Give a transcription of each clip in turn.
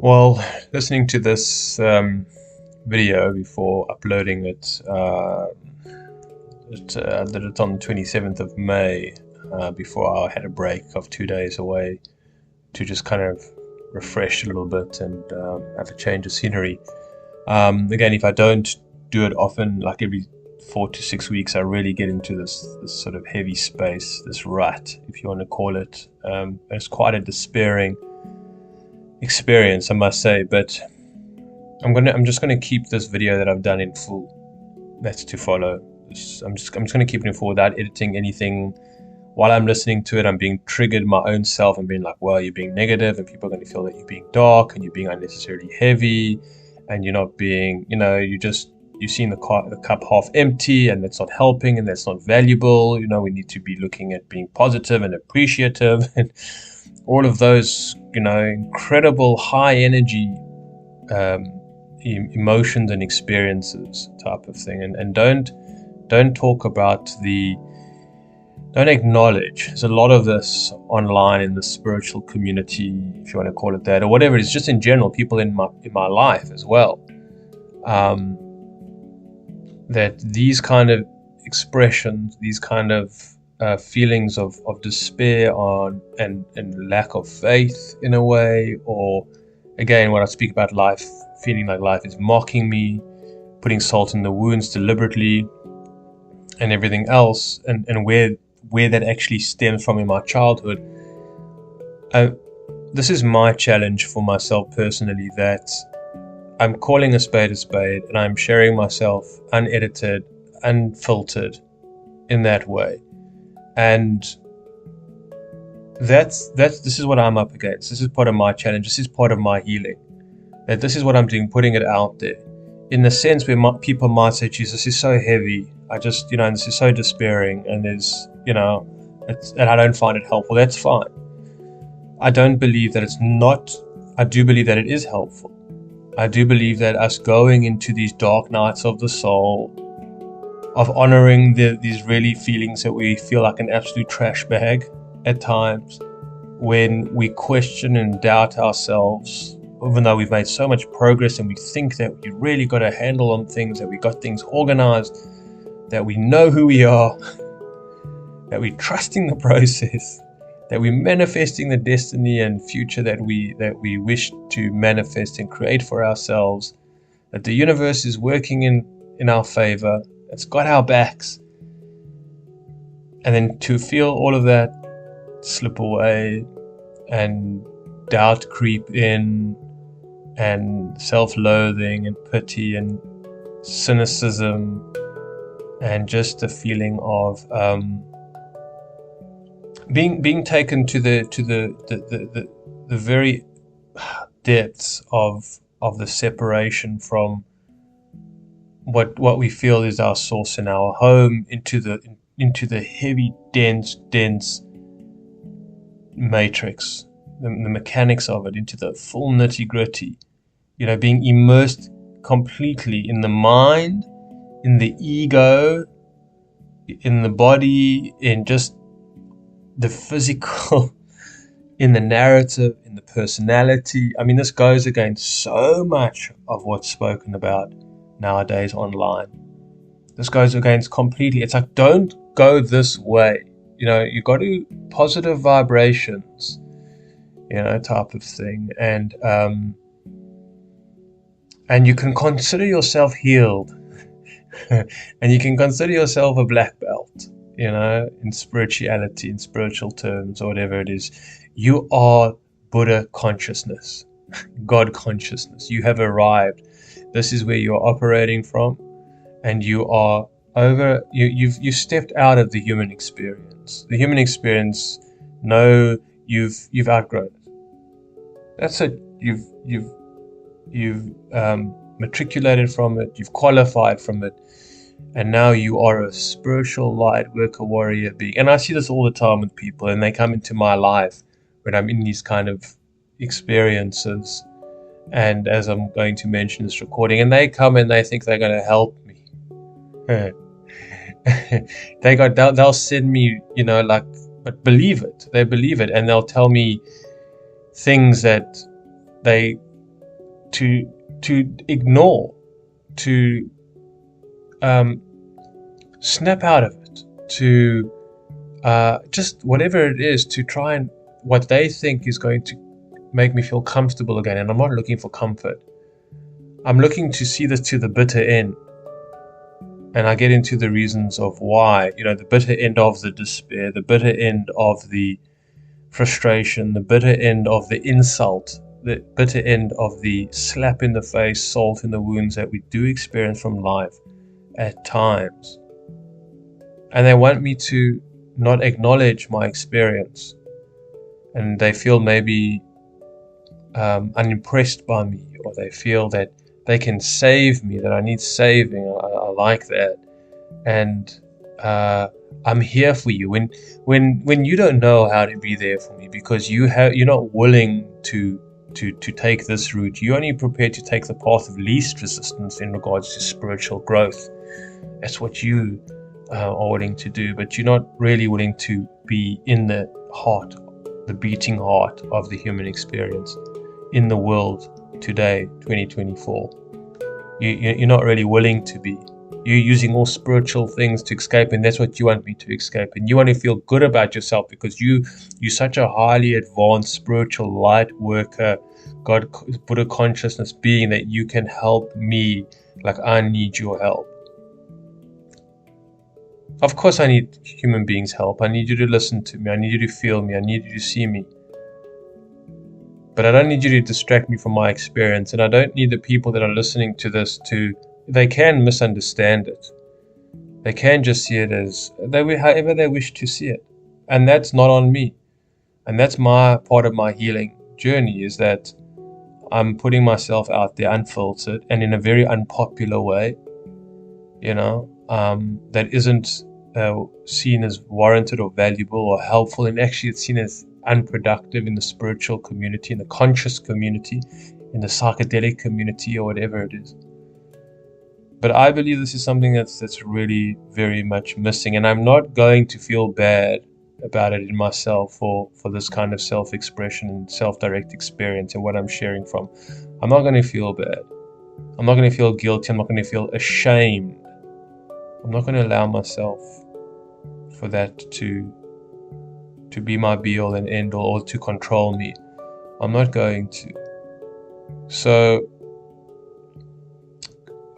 Well, listening to this video before uploading it, I did it on the 27th of May, before I had a break of 2 days away to just kind of refresh a little bit and have a change of scenery. Again, if I don't do it often, like every 4 to 6 weeks, I really get into this sort of heavy space, this rut, if you want to call it. It's quite a despairing experience, I must say, but I'm just gonna keep this video that I've done in full. That's to follow. I'm just gonna keep it in full without editing anything. While I'm listening to it, I'm being triggered my own self and being like, well, you're being negative, and people are going to feel that you're being dark and you're being unnecessarily heavy, and you're not being, you've seen the cup half empty, and that's not helping, and that's not valuable. We need to be looking at being positive and appreciative and all of those, incredible high energy emotions and experiences type of thing. And don't talk about don't acknowledge. There's a lot of this online in the spiritual community, if you want to call it that, or whatever it is, just in general, people in my life as well, that these kind of expressions, these kind of feelings of despair and lack of faith in a way, or again, when I speak about life, feeling like life is mocking me, putting salt in the wounds deliberately, and everything else, and where that actually stems from in my childhood. This is my challenge for myself personally, that I'm calling a spade, and I'm sharing myself unedited, unfiltered in that way. And this is what I'm up against. This is part of my challenge. This is part of my healing. That this is what I'm doing, putting it out there. In the sense where people might say, Jesus, this is so heavy. And this is so despairing, and and I don't find it helpful. That's fine. I don't believe that it's not. I do believe that it is helpful. I do believe that us going into these dark nights of the soul, of honoring these really feelings that we feel like an absolute trash bag at times, when we question and doubt ourselves, even though we've made so much progress and we think that we really got a handle on things, that we got things organized, that we know who we are, that we're trusting the process, that we're manifesting the destiny and future that we wish to manifest and create for ourselves, that the universe is working in our favor, it's got our backs. And then to feel all of that slip away, and doubt creep in, and self-loathing and pity and cynicism, and just the feeling of being taken to the very depths of the separation from what we feel is our source and our home, into the heavy, dense matrix, the mechanics of it, into the full nitty-gritty, being immersed completely in the mind, in the ego, in the body, in just the physical, in the narrative, in the personality. I mean, this goes against so much of what's spoken about nowadays online. This goes against completely. It's like, don't go this way. You got to positive vibrations, type of thing. And you can consider yourself healed. And you can consider yourself a black belt, in spirituality, in spiritual terms, or whatever it is. You are Buddha consciousness, God consciousness. You have arrived. This is where you're operating from, and you are over. You've stepped out of the human experience. The human experience, no, you've outgrown it. That's it. You've matriculated from it. You've qualified from it. And now you are a spiritual light worker, warrior being. And I see this all the time with people, and they come into my life when I'm in these kind of experiences. And as I'm going to mention this recording, and they come and they think they're going to help me. They'll send me, but believe it. They believe it, and they'll tell me things that they to ignore, to snap out of it, to just whatever it is, to try and what they think is going to make me feel comfortable again. And I'm not looking for comfort. I'm looking to see this to the bitter end. And I get into the reasons of why, the bitter end of the despair, the bitter end of the frustration, the bitter end of the insult, the bitter end of the slap in the face, salt in the wounds that we do experience from life at times. And they want me to not acknowledge my experience. And they feel maybe unimpressed by me, or they feel that they can save me, that I need saving. I like that. And I'm here for you. When you don't know how to be there for me because you're not willing to take this route, you're only prepared to take the path of least resistance in regards to spiritual growth. That's what you are willing to do, but you're not really willing to be in the heart, the beating heart of the human experience in the world today, 2024. You're not really willing to be. You're using all spiritual things to escape, and that's what you want me to escape. And you want to feel good about yourself because you're such a highly advanced spiritual light worker, God, Buddha consciousness being, that you can help me like I need your help. Of course I need human beings' help. I need you to listen to me. I need you to feel me. I need you to see me. But I don't need you to distract me from my experience. And I don't need the people that are listening to this they can misunderstand it. They can just see it as however they wish to see it. And that's not on me. And that's my part of my healing journey, is that I'm putting myself out there unfiltered and in a very unpopular way, that isn't seen as warranted or valuable or helpful, and actually it's seen as unproductive in the spiritual community, in the conscious community, in the psychedelic community, or whatever it is. But I believe this is something that's really very much missing, and I'm not going to feel bad about it in myself for this kind of self-expression and self-direct experience and what I'm sharing from. I'm not going to feel bad. I'm not going to feel guilty. I'm not going to feel ashamed. I'm not going to allow myself for that to be my be-all and end-all, or to control me. I'm not going to. So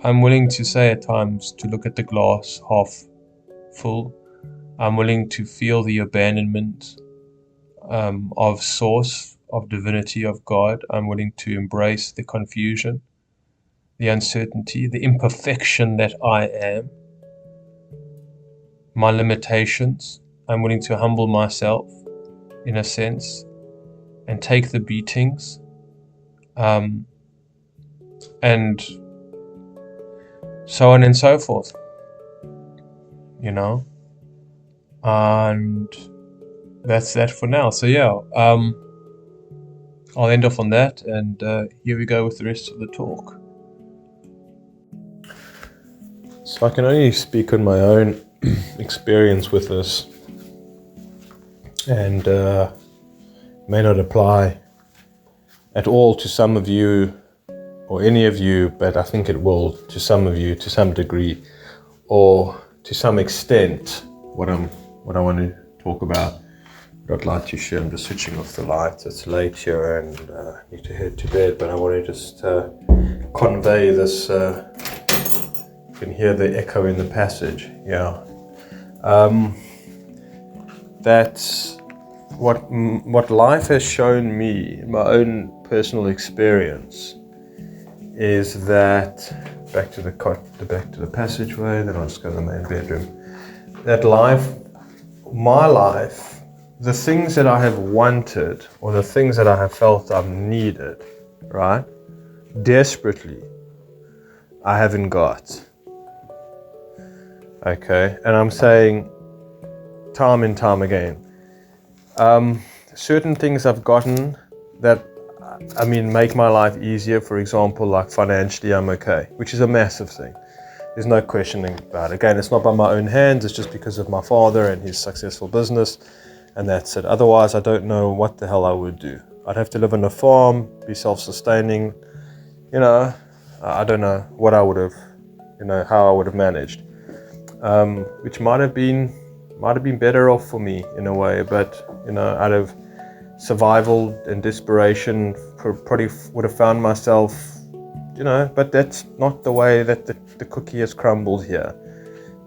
I'm willing to say at times to look at the glass half full. I'm willing to feel the abandonment of source, of divinity, of God. I'm willing to embrace the confusion, the uncertainty, the imperfection that I am, my limitations. I'm willing to humble myself, in a sense, and take the beatings, and so on and so forth, and that's that for now. So yeah, I'll end off on that, and here we go with the rest of the talk. So I can only speak on my own experience with this, and may not apply at all to some of you or any of you, but I think it will to some of you to some degree, or to some extent, what I want to talk about. But I'd like to share. I'm just switching off the lights. It's late here and I need to head to bed, but I want to just convey this. You can hear the echo in the passage. Yeah. That's what life has shown me in my own personal experience, is that back to the passageway, then I'll just go to the main bedroom. That my life, the things that I have wanted, or the things that I have felt I've needed, right, desperately, I haven't got. Okay, and I'm saying time and time again, certain things I've gotten that, make my life easier. For example, like financially, I'm okay, which is a massive thing. There's no questioning about it. Again, it's not by my own hands, it's just because of my father and his successful business, and that's it. Otherwise, I don't know what the hell I would do. I'd have to live on a farm, be self-sustaining, you know, I don't know what I would have, how I would have managed, which might have been better off for me in a way, but out of survival and desperation, probably would have found myself, but that's not the way that the cookie has crumbled here.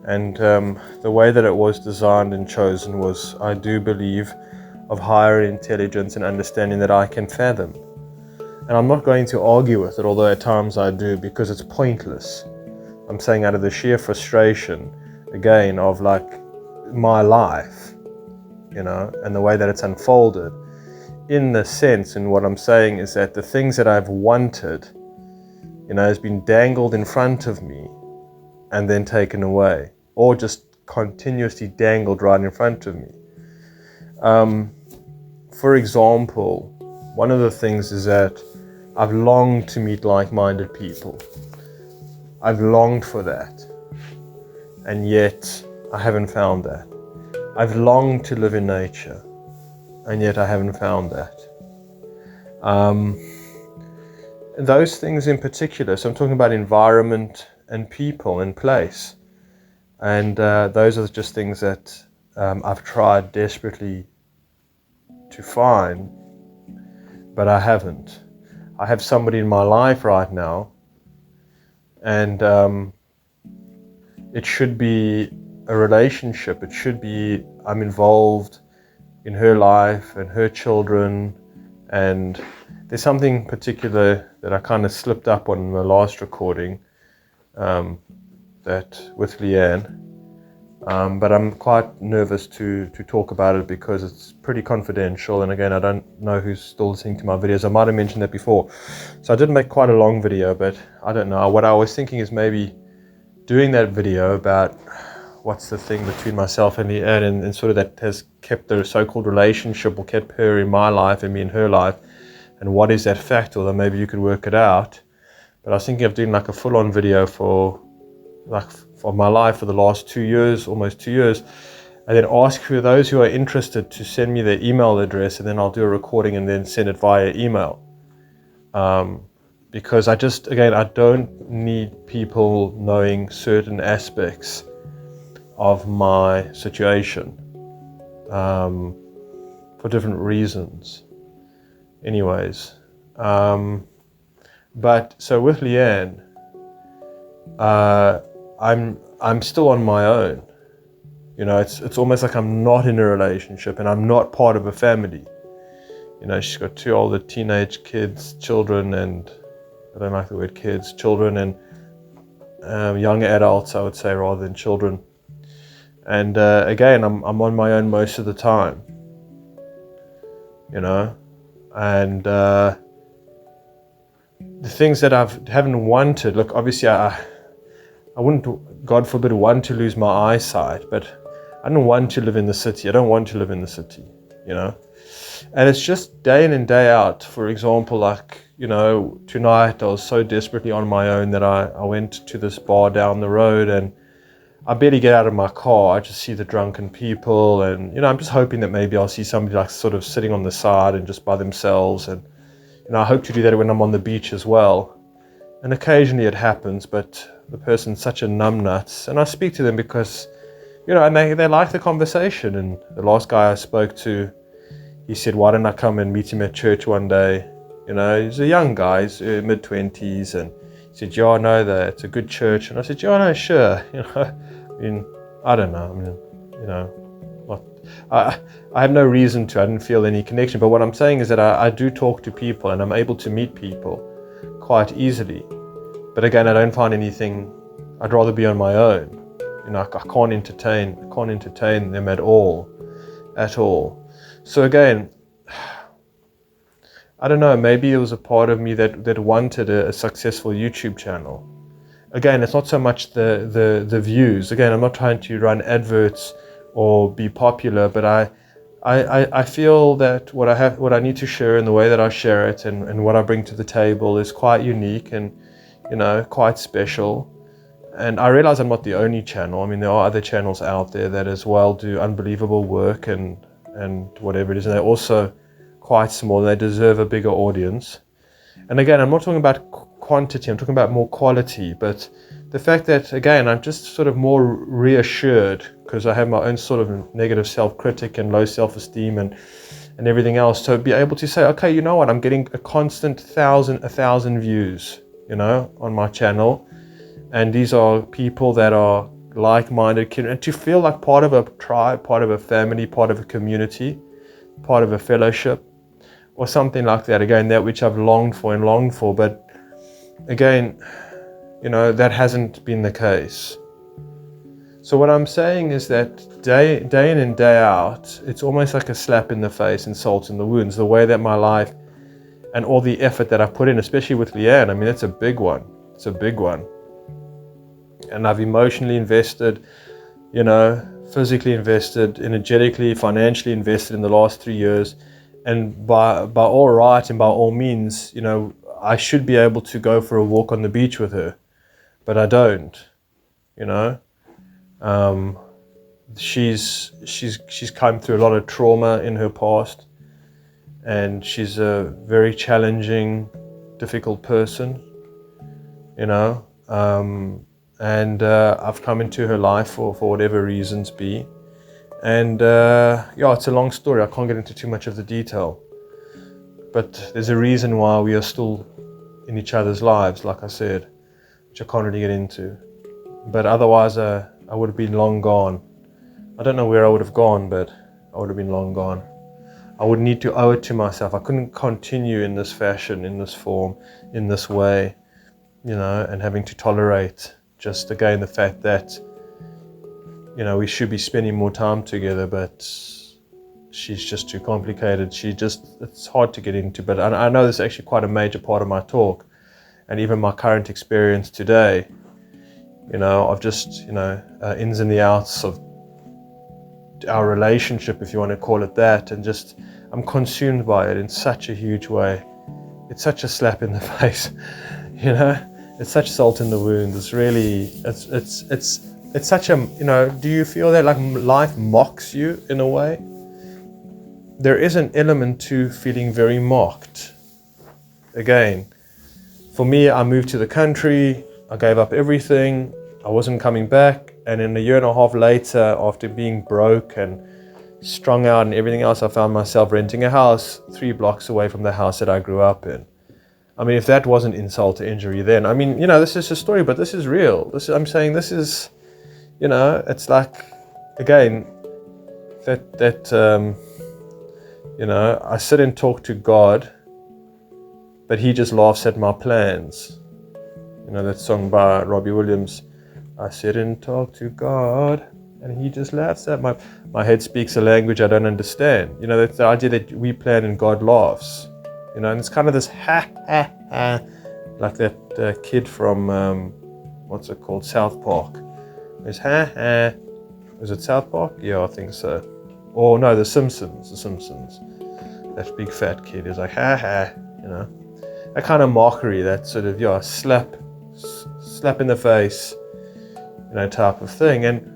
And the way that it was designed and chosen was, I do believe, of higher intelligence and understanding that I can fathom. And I'm not going to argue with it, although at times I do, because it's pointless. I'm saying out of the sheer frustration, again, of like my life, and the way that it's unfolded. In the sense, and what I'm saying is that the things that I've wanted, has been dangled in front of me and then taken away, or just continuously dangled right in front of me. For example, one of the things is that I've longed to meet like-minded people. I've longed for that, and yet I haven't found that. I've longed to live in nature, and yet I haven't found that. Those things in particular, so I'm talking about environment and people and place, and those are just things that I've tried desperately to find, but I haven't. I have somebody in my life right now, and it should be a relationship. It should be I'm involved in her life and her children, and there's something particular that I kind of slipped up on in the last recording, that with Leanne, but I'm quite nervous to talk about it because it's pretty confidential, and again, I don't know who's still listening to my videos. I might have mentioned that before, so I did make quite a long video, but I don't know. What I was thinking is maybe doing that video about what's the thing between myself and Leanne, and sort of that has kept the so-called relationship, or kept her in my life and me in her life, and what is that factor, although maybe you could work it out. But I was thinking of doing like a full-on video for my life for the last 2 years, almost 2 years, and then ask for those who are interested to send me their email address, and then I'll do a recording and then send it via email. Because I don't need people knowing certain aspects of my situation for different reasons. Anyways, but so with Leanne, I'm still on my own. It's almost like I'm not in a relationship and I'm not part of a family. She's got 2 older teenage children, and I don't like the word kids, children, and young adults, I would say, rather than children. And again, I'm on my own most of the time, and the things that I haven't wanted. Look, obviously, I wouldn't, God forbid, want to lose my eyesight, but I don't want to live in the city. I don't want to live in the city, And it's just day in and day out. For example, like, tonight I was so desperately on my own that I went to this bar down the road, and I barely get out of my car. I just see the drunken people, and I'm just hoping that maybe I'll see somebody like sort of sitting on the side and just by themselves. And I hope to do that when I'm on the beach as well. And occasionally it happens, but the person's such a numbnuts, and I speak to them because and they like the conversation. And the last guy I spoke to, he said, why don't I come and meet him at church one day? He's a young guy, he's mid-20s, and he said, yeah, I know that, it's a good church. And I said, yeah, no, sure. I don't know. I have no reason to. I didn't feel any connection. But what I'm saying is that I do talk to people, and I'm able to meet people quite easily. But again, I don't find anything. I'd rather be on my own. I can't entertain them at all. So again, I don't know, maybe it was a part of me that wanted a successful YouTube channel. Again, it's not so much the views. Again, I'm not trying to run adverts or be popular, but I feel that what I need to share and the way that I share it and what I bring to the table is quite unique and, quite special. And I realize I'm not the only channel. I mean, there are other channels out there that as well do unbelievable work and whatever it is. And they're also quite small. They deserve a bigger audience. And again, I'm not talking about quantity, I'm talking about more quality. But the fact that, again, I'm just sort of more reassured because I have my own sort of negative self-critic and low self-esteem and everything else, to be able to say, okay, you know what, I'm getting a constant 1,000 views, on my channel, and these are people that are like-minded, and to feel like part of a tribe, part of a family, part of a community, part of a fellowship, or something like that. Again, that which I've longed for, but again, that hasn't been the case. So what I'm saying is that day in and day out, it's almost like a slap in the face and salt in the wounds, the way that my life and all the effort that I put in, especially with Leanne. I mean, it's a big one. It's a big one. And I've emotionally invested, physically invested, energetically, financially invested in the last 3 years. And by all right and by all means, I should be able to go for a walk on the beach with her, but I don't. She's come through a lot of trauma in her past, and she's a very challenging, difficult person, and I've come into her life for whatever reasons be. And it's a long story. I can't get into too much of the detail. But there's a reason why we are still in each other's lives, like I said, which I can't really get into. But otherwise, I would have been long gone. I don't know where I would have gone, but I would have been long gone. I would need to owe it to myself. I couldn't continue in this fashion, in this form, in this way, and having to tolerate just, again, the fact that we should be spending more time together, but she's just too complicated. It's hard to get into, but I know this is actually quite a major part of my talk, and even my current experience today, of just, ins and the outs of our relationship, if you want to call it that, and just, I'm consumed by it in such a huge way. It's such a slap in the face, it's such salt in the wound. It's really, it's such a, do you feel that like life mocks you in a way? There is an element to feeling very mocked. Again, for me, I moved to the country, I gave up everything, I wasn't coming back, and in a year and a half later, after being broke and strung out and everything else, I found myself renting a house 3 blocks away from the house that I grew up in. I mean, if that wasn't insult to injury then, I mean, this is a story, but this is real. I'm saying this is, it's like, again, I sit and talk to God, but he just laughs at my plans. That song by Robbie Williams, I sit and talk to God, and he just laughs at my head speaks a language I don't understand. That's the idea that we plan and God laughs. And it's kind of this ha, ha, ha, like that kid from, what's it called, South Park. There's ha, ha. Is it South Park? Yeah, I think so. Or no, The Simpsons. That big fat kid is like, ha, ha, That kind of mockery, that sort of, slap in the face, type of thing. And,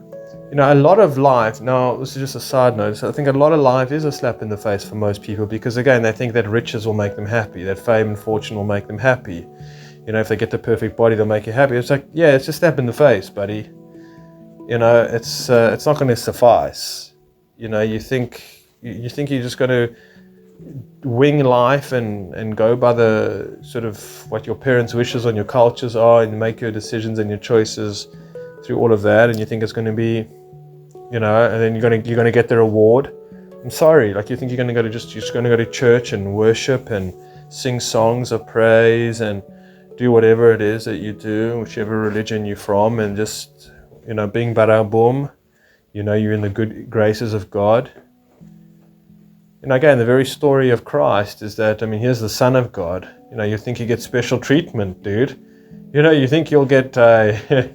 a lot of life, now this is just a side note, so I think a lot of life is a slap in the face for most people, because again, they think that riches will make them happy, that fame and fortune will make them happy. If they get the perfect body, they'll make you happy. It's like, yeah, it's a slap in the face, buddy. It's not going to suffice. You think you're just going to wing life and go by the sort of what your parents' wishes on your cultures are, and make your decisions and your choices through all of that, and you think it's going to be, and then you're going to get the reward. I'm sorry, like you think you're just going to go to church and worship and sing songs of praise and do whatever it is that you do, whichever religion you're from, and just, bing bada boom, you're in the good graces of God. And again, the very story of Christ is that, here's the Son of God. You think you get special treatment, dude. You think you'll get, the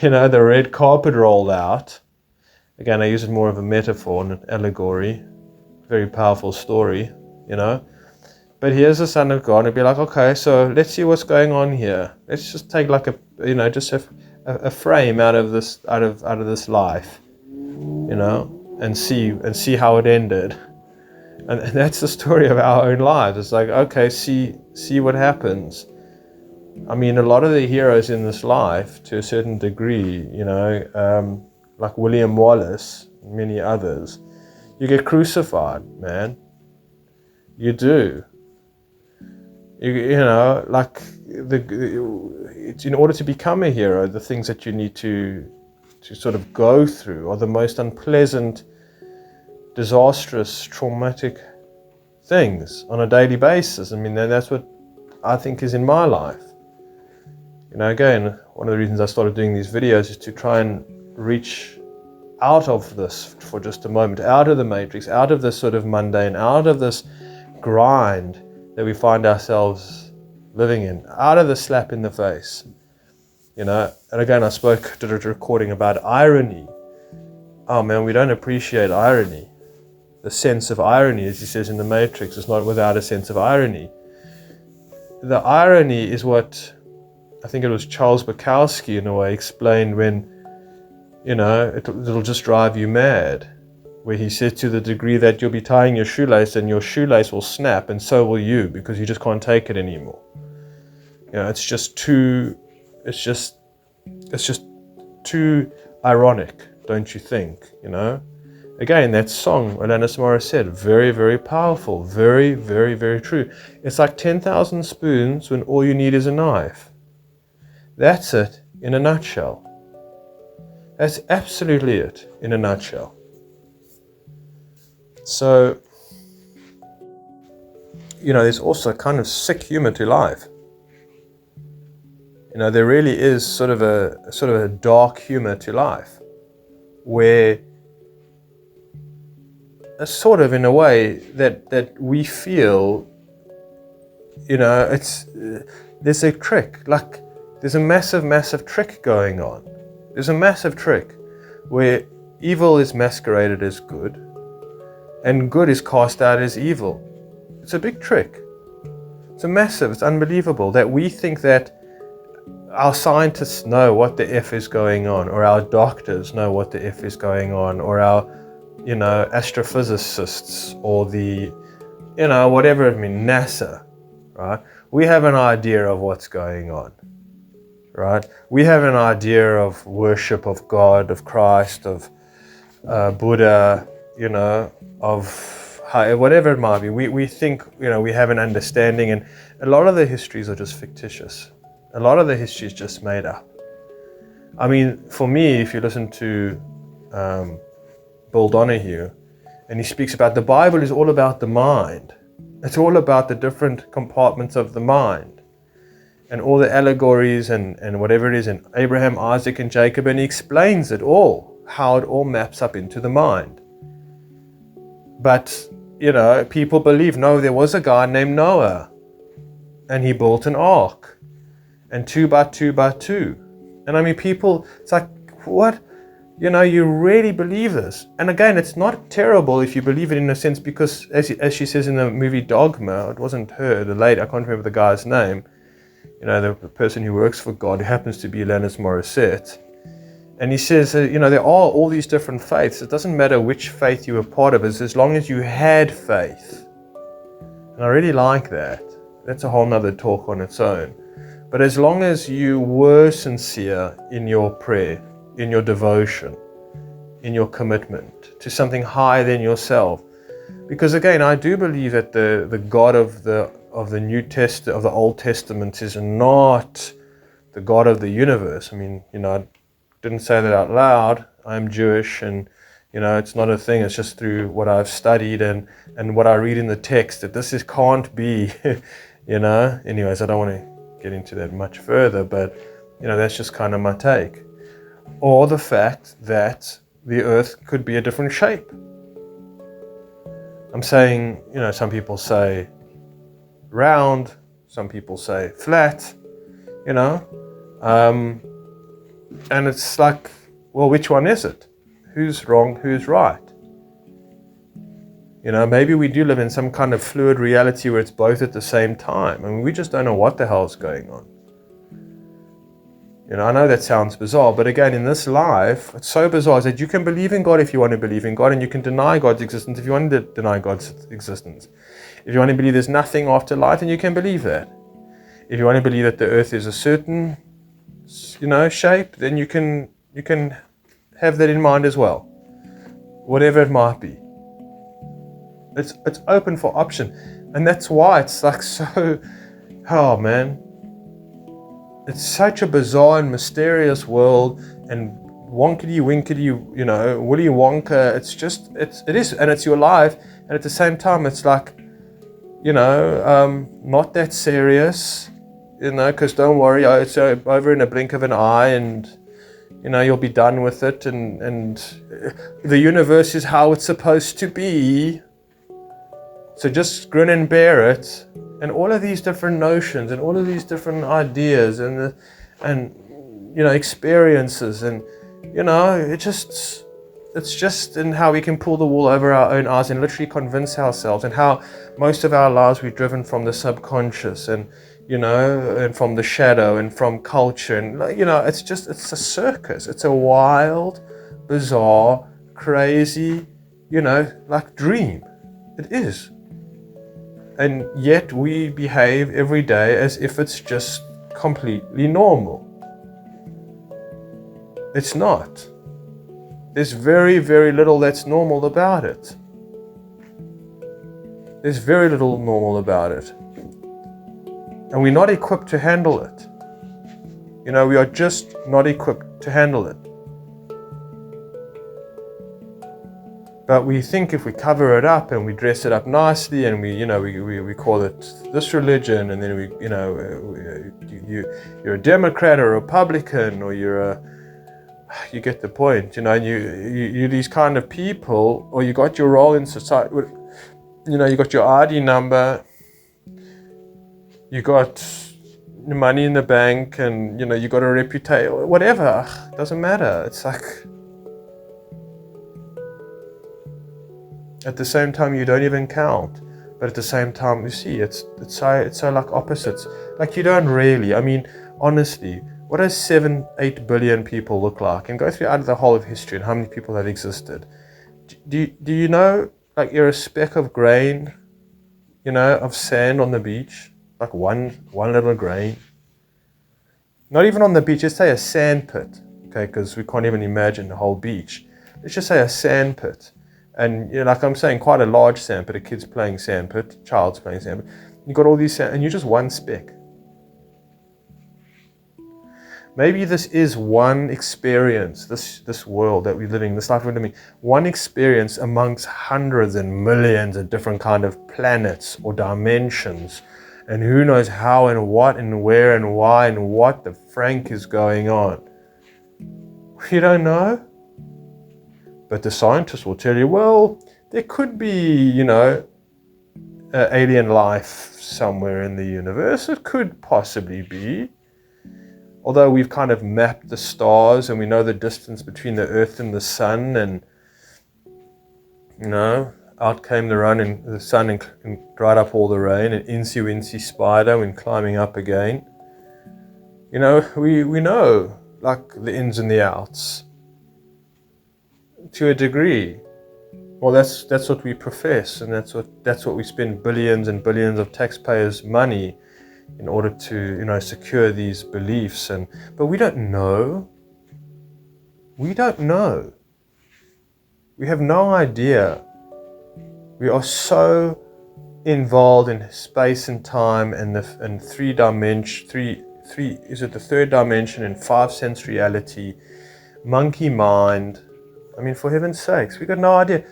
red carpet rolled out. Again, I use it more of a metaphor and an allegory. Very powerful story, But here's the Son of God, and it'd be like, okay, so let's see what's going on here. Let's just take like just a frame out of this life, and see how it ended. And that's the story of our own lives. It's like, okay, see what happens. I mean, a lot of the heroes in this life, to a certain degree, like William Wallace, many others, you get crucified, man. You do. It's in order to become a hero, the things that you need to sort of go through are the most unpleasant, disastrous, traumatic things on a daily basis. I mean, that's what I think is in my life. Again, one of the reasons I started doing these videos is to try and reach out of this for just a moment, out of the matrix, out of this sort of mundane, out of this grind that we find ourselves living in, out of the slap in the face. And again, did a recording about irony. Oh man, we don't appreciate irony. The sense of irony, as he says in the Matrix, is not without a sense of irony. The irony is what I think it was Charles Bukowski in a way explained when, it'll just drive you mad, where he said to the degree that you'll be tying your shoelace and your shoelace will snap and so will you, because you just can't take it anymore. It's just too ironic, don't you think? Again, that song, Alanis Morissette, very, very powerful, very, very, very true. It's like 10,000 spoons when all you need is a knife. That's it in a nutshell. That's absolutely it in a nutshell. So, there's also kind of sick humor to life. There really is sort of a dark humor to life, where sort of in a way that we feel, there's a trick, like there's a massive trick going on. There's a massive trick where evil is masqueraded as good and good is cast out as evil. It's a big trick. It's unbelievable that we think that our scientists know what the F is going on, or our doctors know what the F is going on, or our, astrophysicists, or the, whatever it means, NASA, right? We have an idea of what's going on, right? We have an idea of worship of God, of Christ, of Buddha, of whatever it might be. We think, we have an understanding, and a lot of the histories are just fictitious. A lot of the history is just made up. I mean, for me, if you listen to Bill Donahue, and he speaks about the Bible is all about the mind. It's all about the different compartments of the mind, and all the allegories and whatever it is, in Abraham, Isaac, and Jacob, and he explains it all, how it all maps up into the mind. But, people believe, no, there was a guy named Noah, and he built an ark. And 2 by 2 by 2. And I mean, people, it's like, what? You really believe this? And again, it's not terrible if you believe it in a sense, because as she says in the movie Dogma, it wasn't her, the lady, I can't remember the guy's name, the person who works for God, who happens to be Alanis Morissette. And he says, there are all these different faiths. It doesn't matter which faith you were part of, as long as you had faith. And I really like that. That's a whole nother talk on its own. But as long as you were sincere in your prayer, in your devotion, in your commitment to something higher than yourself, because again, I do believe that the God of the New Testament, of the Old Testament, is not the God of the universe. I mean, I didn't say that out loud. I'm Jewish, and it's not a thing. It's just through what I've studied and what I read in the text that can't be. Anyways, I don't want to get into that much further, but that's just kind of my take. Or the fact that the earth could be a different shape. I'm saying, some people say round, some people say flat, and it's like, well, which one is it? Who's wrong, who's right? Maybe we do live in some kind of fluid reality where it's both at the same time. I mean, we just don't know what the hell's going on. I know that sounds bizarre, but again, in this life, it's so bizarre that you can believe in God if you want to believe in God, and you can deny God's existence if you want to deny God's existence. If you want to believe there's nothing after life, then you can believe that. if you want to believe that the earth is a certain, shape, then you can have that in mind as well. Whatever it might be. It's open for option. And that's why it's like so, oh man, it's such a bizarre and mysterious world, and wonkety winkety, Willy Wonka. It is, and it's your life, and at the same time, it's like, not that serious, because don't worry, it's over in a blink of an eye, and you'll be done with it, and the universe is how it's supposed to be. So just grin and bear it. And all of these different notions and all of these different ideas and experiences, and it's just in how we can pull the wool over our own eyes and literally convince ourselves, and how most of our lives we're driven from the subconscious, and and from the shadow, and from culture, and it's a circus. It's a wild, bizarre, crazy, dream. It is. And yet we behave every day as if it's just completely normal. It's not. There's very, very little that's normal about it. There's very little normal about it. And we're not equipped to handle it. We are just not equipped to handle it. But we think if we cover it up and we dress it up nicely, and we call it this religion, and then you're a Democrat or a Republican, or you get the point, you're these kind of people, or you got your role in society, you got your ID number, you got money in the bank, and you got a reputation, whatever, doesn't matter. It's like, at the same time, you don't even count. But at the same time, you see, it's so like opposites. Like, you don't really, honestly, what does 7-8 billion people look like? And go through out of the whole of history and how many people have existed. Do you know, like, you're a speck of grain, of sand on the beach? Like one little grain. Not even on the beach, let's say a sand pit. Okay, because we can't even imagine the whole beach. Let's just say a sand pit. And like I'm saying, quite a large sandpit, a kid's playing sandpit, child's playing sandpit. You got all these sand, and you're just one speck. Maybe this is one experience, this world that we're living, this life we're living, one experience amongst hundreds and millions of different kind of planets or dimensions, and who knows how and what and where and why and what the frank is going on. We don't know. But the scientists will tell you, well, there could be, alien life somewhere in the universe. It could possibly be. Although we've kind of mapped the stars, and we know the distance between the Earth and the Sun, and, out came the sun and dried up all the rain, and Incy Wincy Spider went climbing up again. We know, like, the ins and the outs. To a degree. Well, that's what we profess, and that's what we spend billions and billions of taxpayers' money in order to secure these beliefs. But we don't know. We don't know. We have no idea. We are so involved in space and time, and the third dimension, and 5 sense reality, monkey mind. For heaven's sakes, we got no idea.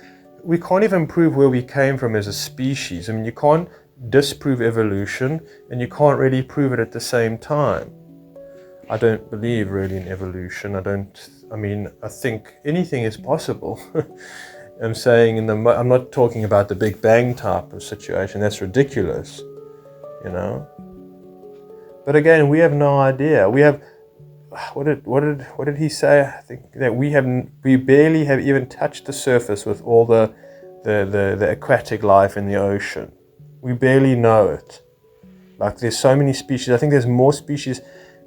We can't even prove where we came from as a species. You can't disprove evolution, and you can't really prove it at the same time. I don't believe really in evolution. I think anything is possible. I'm saying I'm not talking about the Big Bang type of situation. That's ridiculous, But again, we have no idea. We have. What did he say? I think that we barely have even touched the surface with all the aquatic life in the ocean. We barely know it. Like, there's so many species. I think there's more species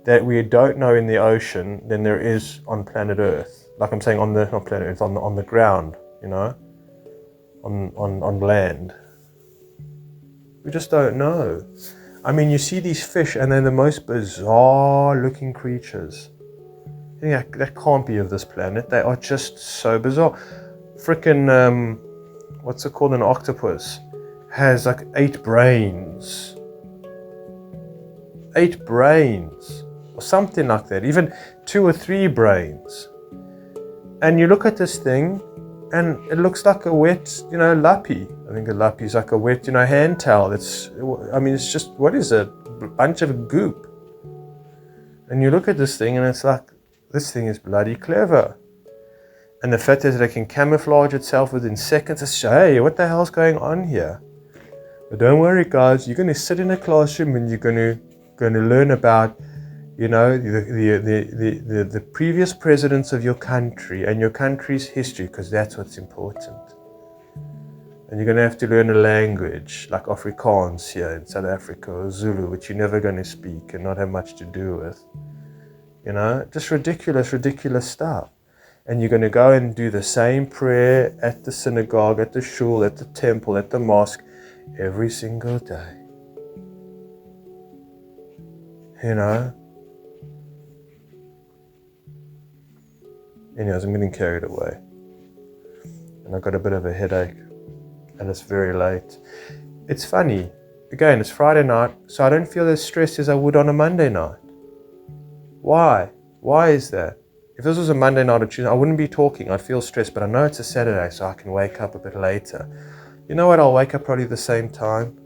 that we don't know in the ocean than there is on planet Earth. Like I'm saying, not planet Earth, on the ground, on land. We just don't know. I mean, you see these fish and they're the most bizarre looking creatures. Yeah, that can't be of this planet. They are just so bizarre. Frickin', what's it called? An octopus has like 8 brains. 8 brains. Or something like that. Even 2 or 3 brains. And you look at this thing and it looks like a wet, lappy. I think a lappy is like a wet, hand towel. It's just, what is it? A bunch of goop. And you look at this thing and it's like, this thing is bloody clever. And the fact that it can camouflage itself within seconds, it's, hey, what the hell's going on here? But don't worry, guys, you're going to sit in a classroom and you're going to learn about, the previous presidents of your country and your country's history, because that's what's important. And you're going to have to learn a language like Afrikaans here in South Africa, or Zulu, which you're never going to speak and not have much to do with. Just ridiculous stuff. And you're going to go and do the same prayer at the synagogue, at the shul, at the temple, at the mosque, every single day. Anyways, I'm getting carried away. And I've got a bit of a headache. And it's very late. It's funny. Again, it's Friday night, so I don't feel as stressed as I would on a Monday night. Why? Why is that? If this was a Monday night or Tuesday, I wouldn't be talking. I'd feel stressed, but I know it's a Saturday, so I can wake up a bit later. You know what? I'll wake up probably the same time.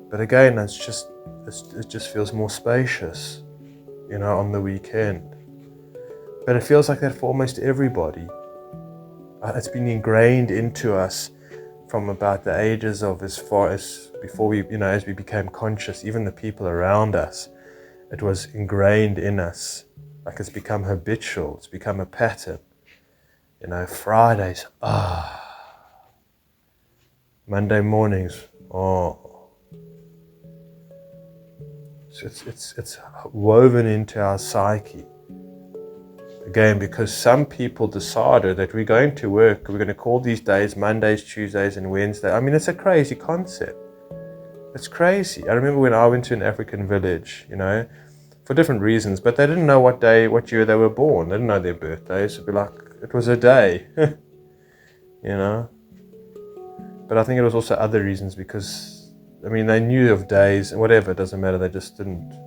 But again, it just feels more spacious, on the weekend. But it feels like that for almost everybody. It's been ingrained into us from about the ages of as far as before we, as we became conscious, even the people around us, it was ingrained in us. Like it's become habitual, it's become a pattern. Fridays, Monday mornings, So it's woven into our psyche. Again, because some people decided that we're going to work, we're going to call these days Mondays, Tuesdays, and Wednesdays. I mean, it's a crazy concept. It's crazy. I remember when I went to an African village, for different reasons, but they didn't know what year they were born. They didn't know their birthdays. It'd be like, it was a day, But I think it was also other reasons because, they knew of days and whatever, it doesn't matter, they just didn't.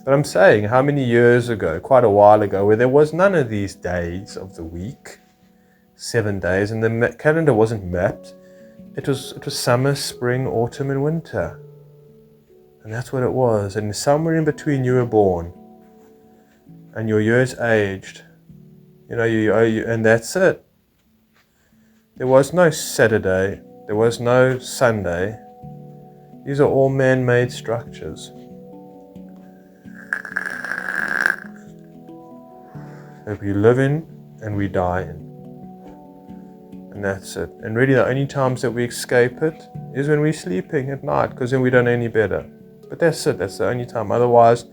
But I'm saying, how many years ago, quite a while ago, where there was none of these days of the week, 7 days, and the calendar wasn't mapped. It was summer, spring, autumn, and winter. And that's what it was. And somewhere in between you were born. And your years aged. And that's it. There was no Saturday. There was no Sunday. These are all man-made structures. That we live in and we die in. And that's it. And really the only times that we escape it is when we're sleeping at night, because then we don't know any better. But that's it. That's the only time. Otherwise,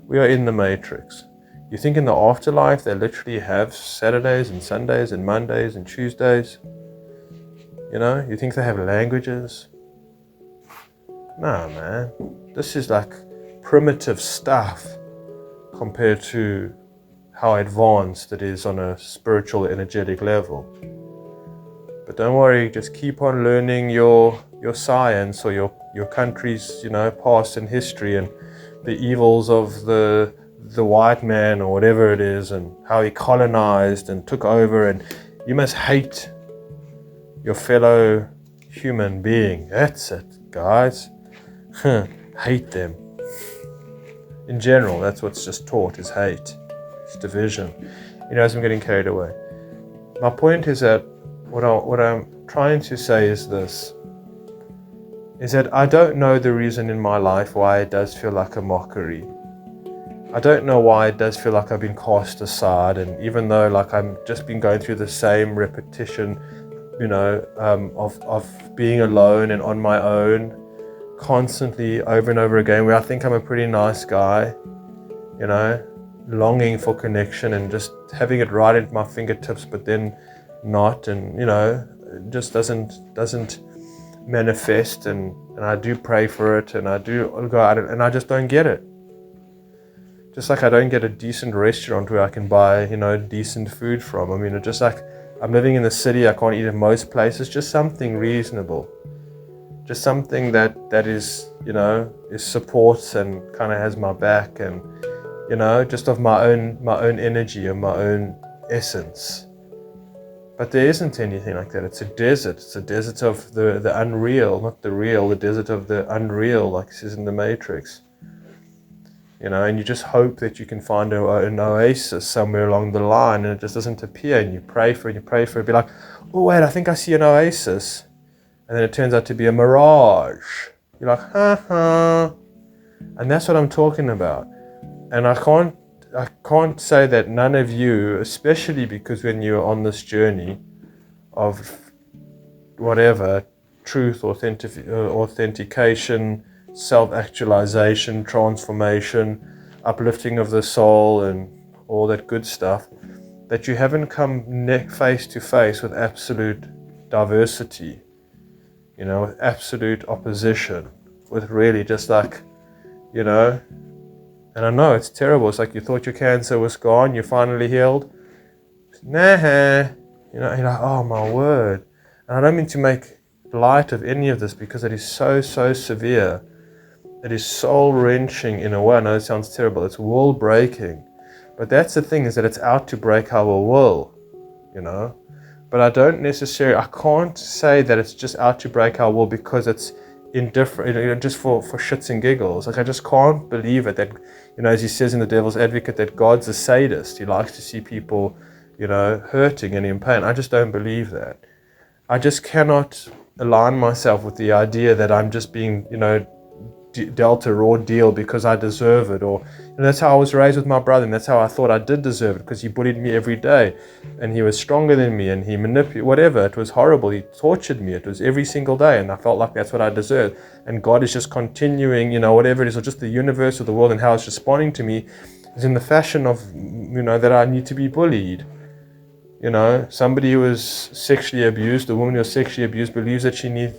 we are in the matrix. You think in the afterlife they literally have Saturdays and Sundays and Mondays and Tuesdays? You think they have languages? No, man. This is like primitive stuff compared to how advanced it is on a spiritual, energetic level. But don't worry, just keep on learning your science or your country's, past and history and the evils of the white man or whatever it is and how he colonized and took over, and you must hate your fellow human being. That's it, guys. Hate them. In general, that's what's just taught, is hate. It's division. As I'm getting carried away. My point is that what I'm trying to say is this, is that I don't know the reason in my life why it does feel like a mockery. I don't know why it does feel like I've been cast aside, and even though like I've just been going through the same repetition, of being alone and on my own, constantly over and over again, where I think I'm a pretty nice guy, longing for connection and just having it right at my fingertips, but then not, and it just doesn't manifest, and I do pray for it, and I do go out, and I just don't get it. Just like I don't get a decent restaurant where I can buy, decent food from. I mean, it's just like I'm living in the city, I can't eat at most places. Just something reasonable. Just something that is, is supports and kind of has my back, and, just of my own energy and my own essence. But there isn't anything like that. It's a desert. It's a desert of the unreal, not the real, the desert of the unreal, like it says in the Matrix. And you just hope that you can find an oasis somewhere along the line, and it just doesn't appear, and you pray for it, be like, oh wait, I think I see an oasis, and then it turns out to be a mirage. You're like, ha. And that's what I'm talking about. And I can't say that none of you, especially because when you're on this journey of whatever, truth, authentication, self-actualization, transformation, uplifting of the soul, and all that good stuff, that you haven't come face to face with absolute diversity, with absolute opposition, with really just like, and I know it's terrible. It's like you thought your cancer was gone, you're finally healed. Nah, you're like, oh my word. And I don't mean to make light of any of this, because it is so severe. It is soul-wrenching in a way. I know it sounds terrible. It's world-breaking. But that's the thing, is that it's out to break our will, But I can't say that it's just out to break our will because it's indifferent, just for shits and giggles. Like, I just can't believe it, that, as he says in The Devil's Advocate, that God's a sadist. He likes to see people, hurting and in pain. I just don't believe that. I just cannot align myself with the idea that I'm just being, dealt a raw deal because I deserve it, or that's how I was raised with my brother, and that's how I thought I did deserve it, because he bullied me every day, and he was stronger than me, and he manipulated, whatever. It was horrible. He tortured me. It was every single day, and I felt like that's what I deserved. And God is just continuing, whatever it is, or just the universe or the world, and how it's responding to me is in the fashion of, that I need to be bullied. Somebody who is sexually abused, a woman who is sexually abused, believes that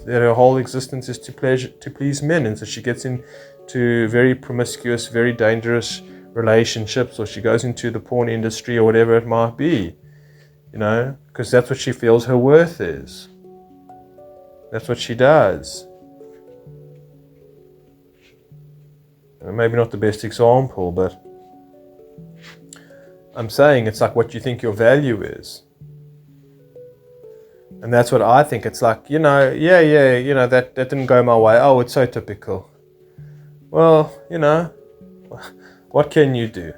that her whole existence is to please men, and so she gets into very promiscuous, very dangerous relationships, or she goes into the porn industry or whatever it might be, because that's what she feels her worth is. That's what she does. Maybe not the best example, but I'm saying it's like what you think your value is. And that's what I think. It's like, that didn't go my way. Oh, it's so typical. Well, what can you do?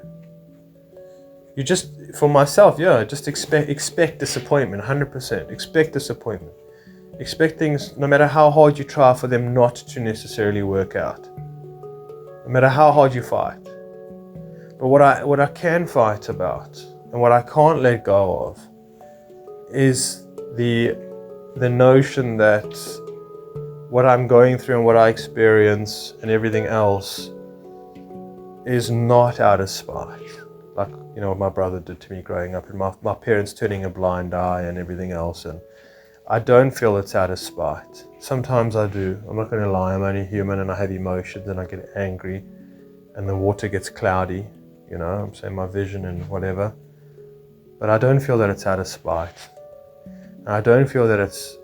You just, for myself, just expect disappointment, 100%. Expect disappointment. Expect things, no matter how hard you try, for them not to necessarily work out. No matter how hard you fight. But what I can fight about, and what I can't let go of, is the notion that what I'm going through and what I experience and everything else is not out of spite. Like, what my brother did to me growing up, and my parents turning a blind eye and everything else. And I don't feel it's out of spite. Sometimes I do. I'm not going to lie. I'm only human, and I have emotions, and I get angry, and the water gets cloudy. I'm saying my vision and whatever. But I don't feel that it's out of spite. And I don't feel that it's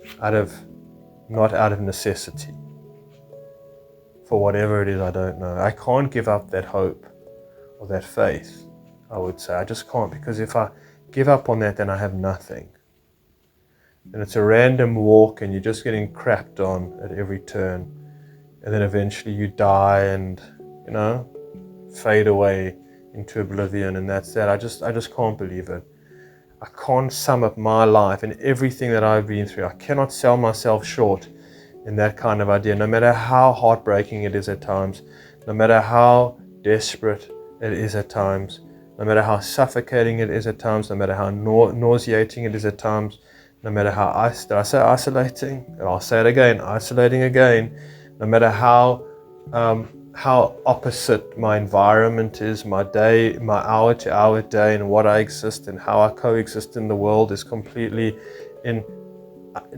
not out of necessity. For whatever it is, I don't know. I can't give up that hope or that faith, I would say. I just can't, because if I give up on that, then I have nothing. And it's a random walk, and you're just getting crapped on at every turn. And then eventually you die and, fade away into oblivion, and that's that. I just can't believe it. I can't sum up my life and everything that I've been through. I cannot sell myself short in that kind of idea, no matter how heartbreaking it is at times, no matter how desperate it is at times, no matter how suffocating it is at times, no matter how nauseating it is at times, no matter how isolating, and I'll say it again, isolating again, no matter how opposite my environment is, my day, my hour-to-hour day, and what I exist and how I coexist in the world is completely in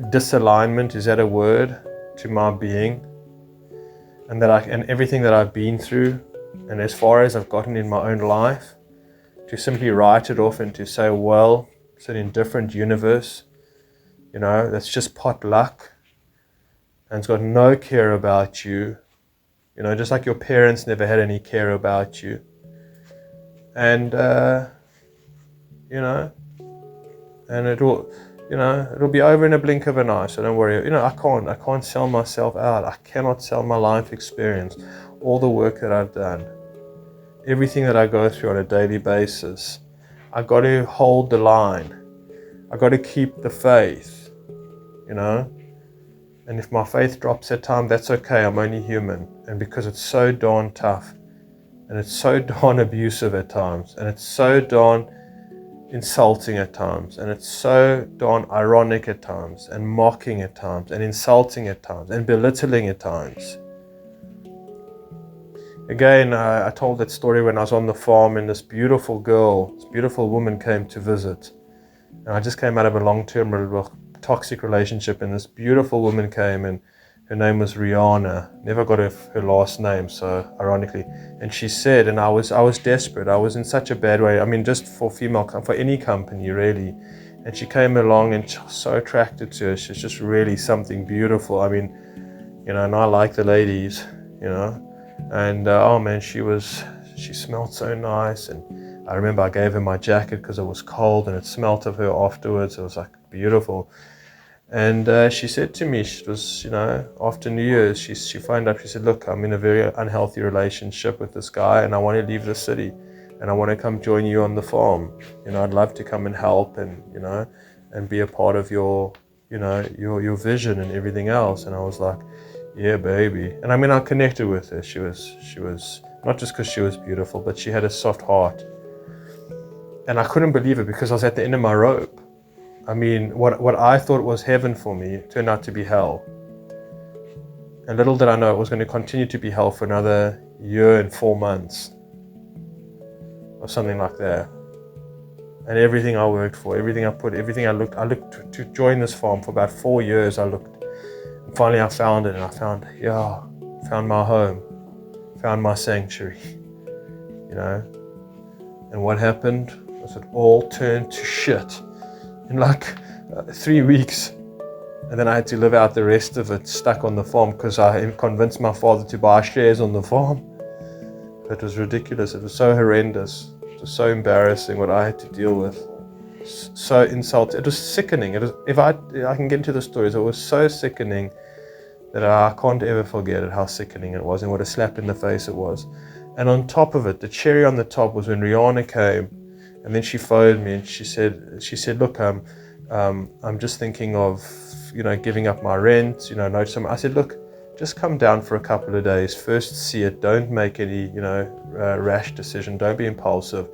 disalignment. Is that a word? to my being, and everything that I've been through, and as far as I've gotten in my own life, to simply write it off and to say, well, it's an indifferent universe, that's just pot luck, and it's got no care about you, just like your parents never had any care about you. And, and it'll be over in a blink of an eye, so don't worry. I can't sell myself out. I cannot sell my life experience, all the work that I've done, everything that I go through on a daily basis. I got to hold the line. I got to keep the faith, and if my faith drops at times, that's okay. I'm only human. And because it's so darn tough, and it's so darn abusive at times, and it's so darn insulting at times, and it's so darn ironic at times, and mocking at times, and insulting at times, and belittling at times. Again, I told that story when I was on the farm, and this beautiful woman came to visit. And I just came out of a long-term toxic relationship, and this beautiful woman came, and her name was Rihanna. Never got her last name, so ironically. And she said, and I was desperate. I was in such a bad way. I mean, just for any company, really. And she came along, and I was so attracted to her. She's just really something beautiful. I mean, and I like the ladies, And oh man, she smelled so nice. And I remember I gave her my jacket because it was cold, and it smelled of her afterwards. It was like beautiful. And she said to me, it was, after New Year's, she phoned up. She said, look, I'm in a very unhealthy relationship with this guy, and I want to leave the city, and I want to come join you on the farm. I'd love to come and help, and and be a part of your vision and everything else. And I was like, yeah, baby. And I mean, I connected with her. She was not just because she was beautiful, but she had a soft heart. And I couldn't believe it, because I was at the end of my rope. I mean, what I thought was heaven for me turned out to be hell. And little did I know it was going to continue to be hell for another year and 4 months. Or something like that. And everything I worked for, everything I looked to join this farm for about 4 years. I looked. And finally I found it, and I found my home. Found my sanctuary. And what happened was it all turned to shit in like 3 weeks. And then I had to live out the rest of it stuck on the farm, because I convinced my father to buy shares on the farm. It was ridiculous. It was so horrendous. It was so embarrassing what I had to deal with. So insulting. It was sickening. If I can get into the stories, it was so sickening that I can't ever forget it, how sickening it was, and what a slap in the face it was. And on top of it, the cherry on the top was when Rihanna came, and then she phoned me, and she said, look, I'm just thinking of, giving up my rent, I said, look, just come down for a couple of days. First see it. Don't make any, rash decision. Don't be impulsive.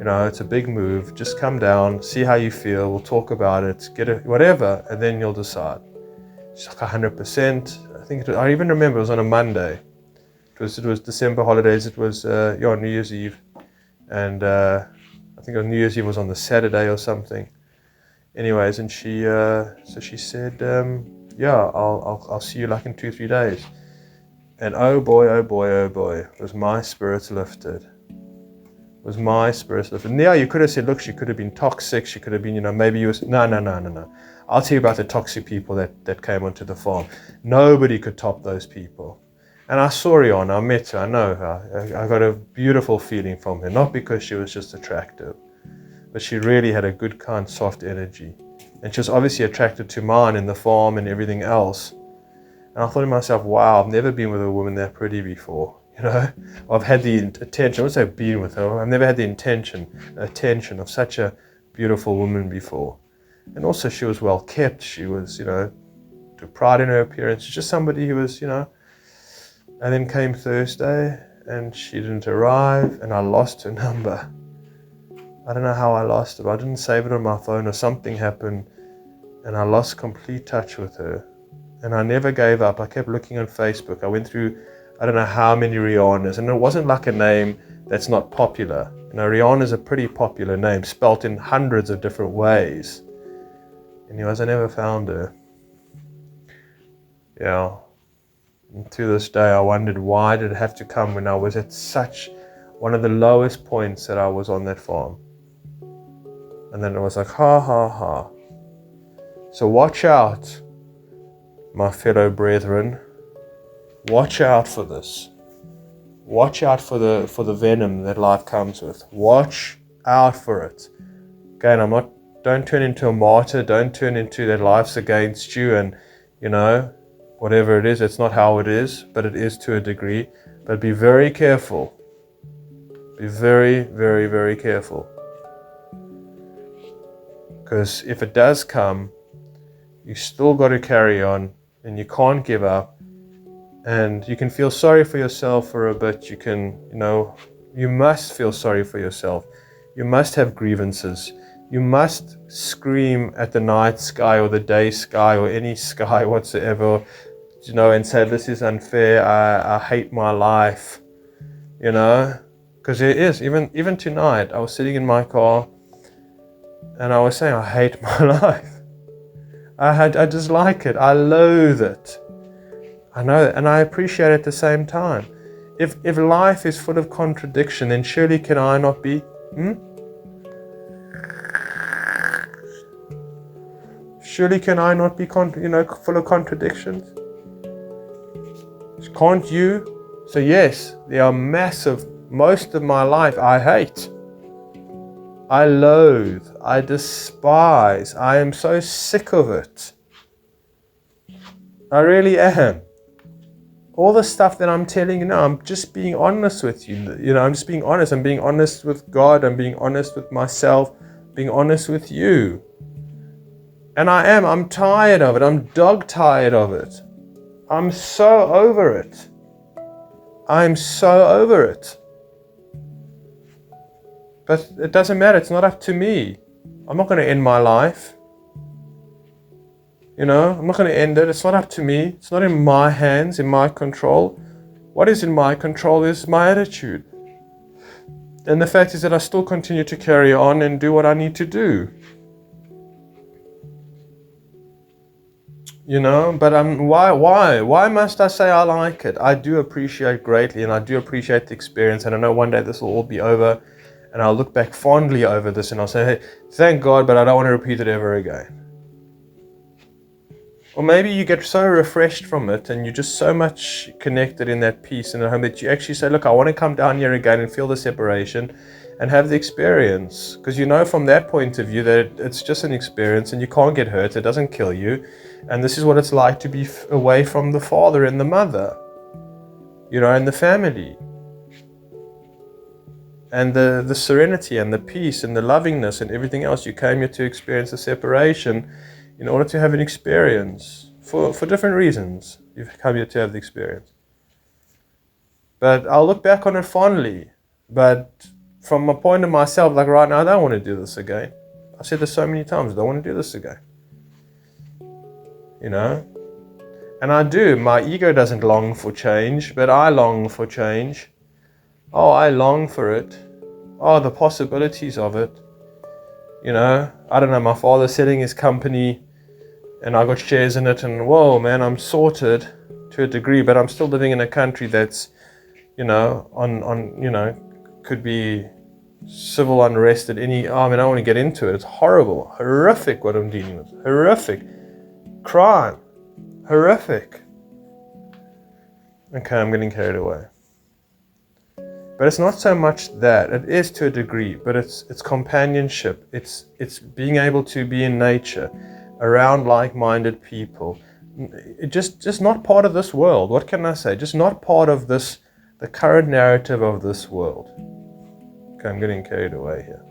It's a big move. Just come down, see how you feel. We'll talk about it, whatever, and then you'll decide. She's like 100%. I even remember it was on a Monday. It was December holidays. It was New Year's Eve, and I think on New Year's Eve was on the Saturday or something. Anyways, and she said, I'll see you like in 2-3 days. And oh boy, was my spirits lifted. And yeah, you could have said, look, she could have been toxic. She could have been, maybe you was, no. I'll tell you about the toxic people that came onto the farm. Nobody could top those people. And I saw Rihanna, I met her, I know her. I got a beautiful feeling from her, not because she was just attractive, but she really had a good, kind, soft energy. And she was obviously attracted to mine and the farm and everything else. And I thought to myself, wow, I've never been with a woman that pretty before. I've had the attention, I wouldn't say been with her, I've never had the attention of such a beautiful woman before. And also she was well kept, she was, took pride in her appearance, just somebody who was, And then came Thursday, and she didn't arrive, and I lost her number. I don't know how I lost it, but I didn't save it on my phone, or something happened, and I lost complete touch with her. And I never gave up. I kept looking on Facebook. I went through, I don't know how many Rihannas, and it wasn't like a name that's not popular. Rihanna's a pretty popular name, spelt in hundreds of different ways. Anyways, I never found her. Yeah. And to this day, I wondered, why did it have to come when I was at such one of the lowest points that I was on that farm? And then it was like, ha ha ha. So watch out, my fellow brethren. Watch out for this. Watch out for the venom that life comes with. Watch out for it. Again, don't turn into a martyr. Don't turn into that life's against you and, whatever it is. It's not how it is, but it is to a degree. But be very careful. Be very, very, very careful. Because if it does come, you still got to carry on and you can't give up. And you can feel sorry for yourself for a bit. You can, you must feel sorry for yourself. You must have grievances. You must scream at the night sky or the day sky or any sky whatsoever, and say, this is unfair. I hate my life, because it is. Even tonight, I was sitting in my car and I was saying, I hate my life. I dislike it. I loathe it. I know that, and I appreciate it at the same time. If life is full of contradiction, then surely can I not be? Surely can I not be full of contradictions? Can't you? So yes, there are most of my life I hate. I loathe. I despise. I am so sick of it. I really am. All the stuff that I'm telling you now, I'm just being honest with you. I'm just being honest. I'm being honest with God. I'm being honest with myself. Being honest with you. And I'm tired of it. I'm dog tired of it. I'm so over it. I'm so over it. But it doesn't matter. It's not up to me. I'm not going to end my life. I'm not going to end it. It's not up to me. It's not in my hands, in my control. What is in my control is my attitude. And the fact is that I still continue to carry on and do what I need to do. But why must I say I like it? I do appreciate greatly, and I do appreciate the experience, and I know one day this will all be over, and I'll look back fondly over this, and I'll say, hey, thank God, but I don't want to repeat it ever again. Or maybe you get so refreshed from it, and you're just so much connected in that peace in the home that you actually say, look, I want to come down here again and feel the separation and have the experience. Because from that point of view that it's just an experience and you can't get hurt, it doesn't kill you. And this is what it's like to be away from the father and the mother, and the family. And the serenity and the peace and the lovingness and everything else. You came here to experience the separation in order to have an experience for different reasons. You've come here to have the experience. But I'll look back on it fondly. But from a point of myself, like right now, I don't want to do this again. I've said this so many times, I don't want to do this again. And I do. My ego doesn't long for change, but I long for change. Oh, I long for it. Oh, the possibilities of it. I don't know, my father's selling his company and I got shares in it, and whoa, man, I'm sorted to a degree, but I'm still living in a country that's, could be civil unrest at I don't want to get into it. It's horrible, horrific what I'm dealing with. Horrific. Crime. Horrific. Okay, I'm getting carried away. But it's not so much that. It is to a degree, but it's companionship. It's being able to be in nature, around like-minded people. Just not part of this world. What can I say? Just not part of the current narrative of this world. Okay, I'm getting carried away here.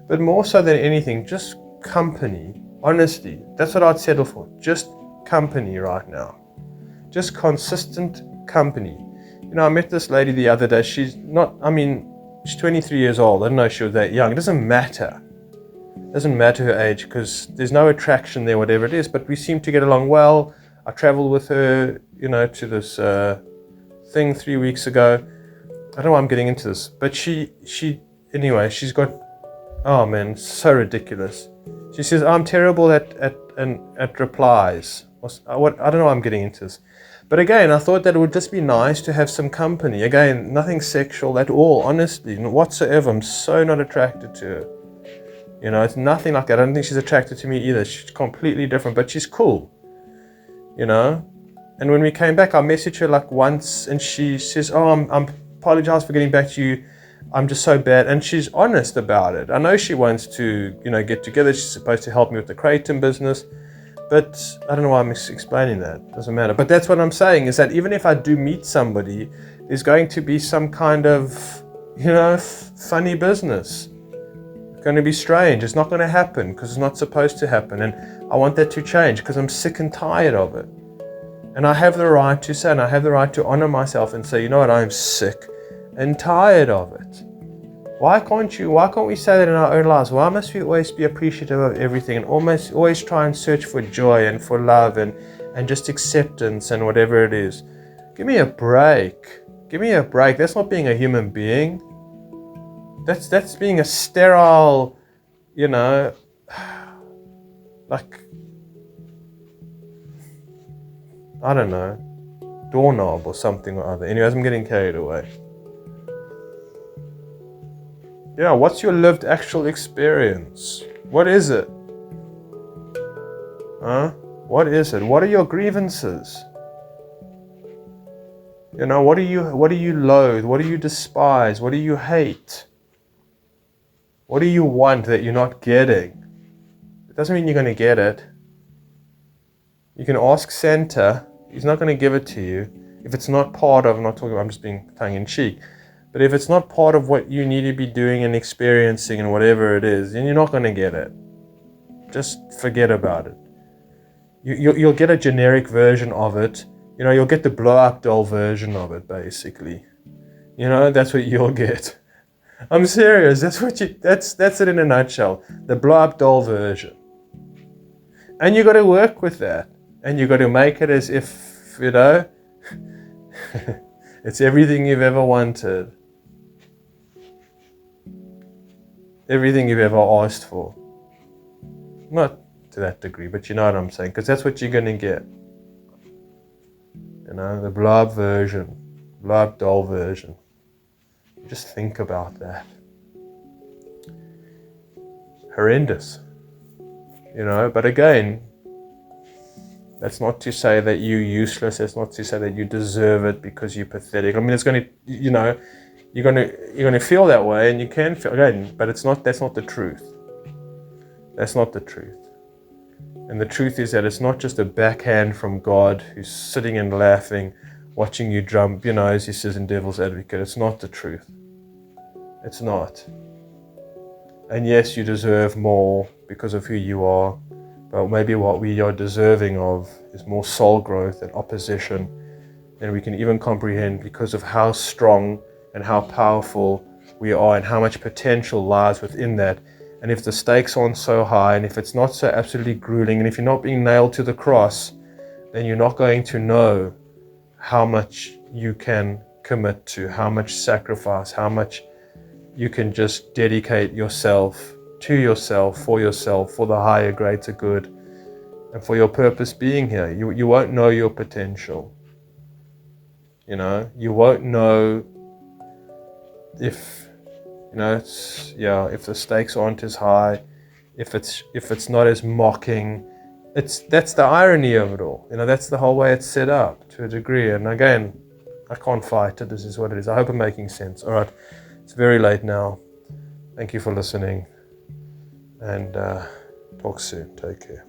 But more so than anything, just company. Honestly, that's what I'd settle for. Just company right now. Just consistent company. I met this lady the other day. She's 23 years old. I don't know if she was that young. It doesn't matter. It doesn't matter her age because there's no attraction there, whatever it is. But we seem to get along well. I traveled with her, to this thing 3 weeks ago. I don't know why I'm getting into this. But anyway, she's got, oh man, so ridiculous. She says, I'm terrible at replies. What I don't know why I'm getting into this. But again, I thought that it would just be nice to have some company. Again, nothing sexual at all, honestly, whatsoever. I'm so not attracted to her. You know, it's nothing like that. I don't think she's attracted to me either. She's completely different, but she's cool. You know? And when we came back, I messaged her like once, and she says, "Oh, I'm apologize for getting back to you. I'm just so bad." And she's honest about it. I know she wants to, get together. She's supposed to help me with the Kratom business. But I don't know why I'm explaining that. Doesn't matter. But that's what I'm saying, is that even if I do meet somebody, there's going to be some kind of, funny business. It's going to be strange. It's not going to happen because it's not supposed to happen. And I want that to change because I'm sick and tired of it. And I have the right to say, and I have the right to honor myself and say, you know what, I'm sick and tired of it. Why can't we say that in our own lives? Why must we always be appreciative of everything and always try and search for joy and for love and just acceptance and whatever it is? Give me a break. Give me a break. That's not being a human being. That's being a sterile, like, I don't know, doorknob or something or other. Anyways, I'm getting carried away. Yeah, what's your lived actual experience? What is it? What is it? What are your grievances? What do you loathe? What do you despise? What do you hate? What do you want that you're not getting? It doesn't mean you're going to get it. You can ask Santa. He's not going to give it to you. If it's not part of, I'm just being tongue-in-cheek. But if it's not part of what you need to be doing and experiencing and whatever it is, then you're not going to get it. Just forget about it. You'll get a generic version of it. You'll get the blow-up doll version of it, basically. That's what you'll get. I'm serious. That's it in a nutshell. The blow-up doll version. And you got to work with that. And you got to make it as if, it's everything you've ever wanted. Everything you've ever asked for. Not to that degree, but you know what I'm saying, because that's what you're going to get. The blow-up version, blow-up doll version. Just think about that. Horrendous. But again, that's not to say that you're useless. That's not to say that you deserve it because you're pathetic. I mean, it's going to, you're going to feel that way, and you can feel again, but that's not the truth. That's not the truth. And the truth is that it's not just a backhand from God who's sitting and laughing, watching you jump, as he says in Devil's Advocate. It's not the truth. It's not. And yes, you deserve more because of who you are, but maybe what we are deserving of is more soul growth and opposition than we can even comprehend, because of how strong and how powerful we are and how much potential lies within that. And if the stakes aren't so high, and if it's not so absolutely grueling, and if you're not being nailed to the cross, then you're not going to know how much you can commit to, how much sacrifice, how much you can just dedicate yourself to yourself, for the higher, greater good, and for your purpose being here. You won't know your potential. You won't know if if the stakes aren't as high, if it's not as mocking. That's the irony of it all. That's the whole way it's set up to a degree. And again, I can't fight it. This is what it is. I hope I'm making sense. All right, it's very late now. Thank you for listening, and talk soon. Take care.